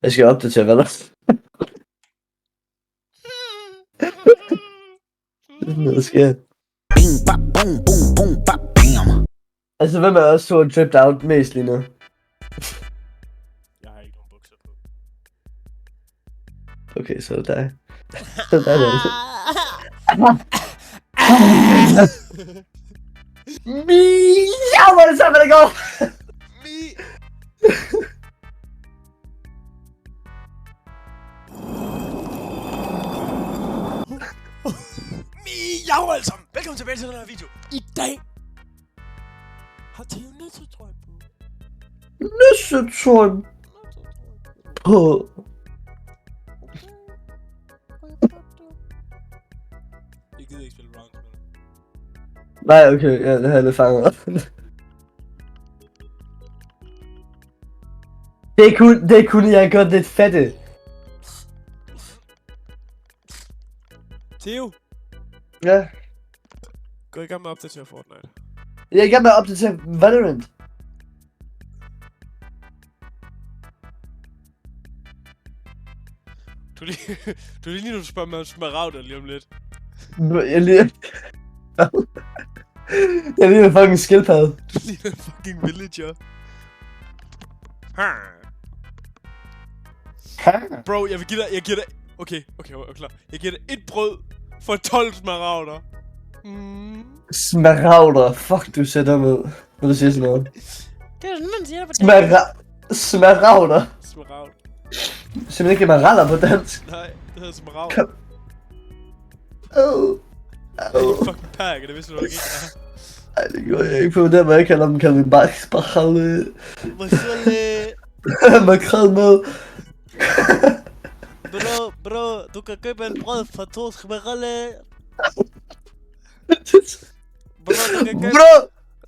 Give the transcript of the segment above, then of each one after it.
Jeg skal opdatere, hvad der hvad sker. Altså, hvem er også så dripped out mest lige nu? Jeg har ikke nogen bukser på. Okay, så er det dig. Så er det dig, altså. Ja, hvor er det så, hvad det går? Miau alle sammen! Velkommen tilbage til den her video. I dag har Theo nissetrøje på. Nissetrøje på. Jeg gider ikke spille rounds med dig. Nej, okay, ja, det har jeg lidt fanget op. Det kunne jeg godt lidt fatte. Theo, Ja. gå i gang med at opdatere Fortnite. Jeg er i gang med at opdatere Valorant. Du er lige nu, du spørger mig om smaragder lige om lidt. Jeg lige... Jeg lige en fucking skildpadde. Du ligner en fucking villager. Bro, jeg giver dig... Okay, klar. Jeg giver dig et brød for 12 smaragder. Smaragder. Fuck, du ser dum ud, når du siger sådan noget. Det er sådan, man siger det på Smaragder. Smaragd. Simpelthen ikke maraller på dansk. Nej, det hedder smaragd. Oh. Det er en fucking pack, det vidste du ikke. Ej, det gjorde jeg ikke på den, men jeg kalder dem makrel. Makrel med. Bro, du kan købe en brød for 2 smaragder.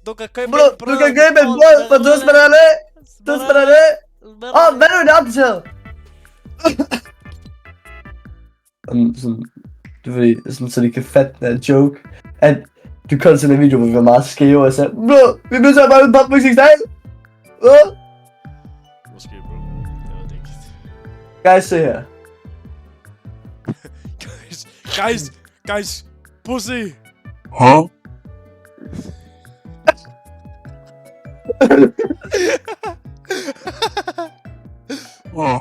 Du kan købe en brød for 2 smaragder. 2 smaragder. Åh, hvad er det opdateret? Sådan, det er fordi, sådan, så de kan fatte den joke, at du kom til en video, hvor vi var meget skæve, og jeg sagde, bro, vi misser bare en popmusik style. Måske, bro. Jeg ved det ikke. Guys, se her. Guys, pussy. Huh? Oh.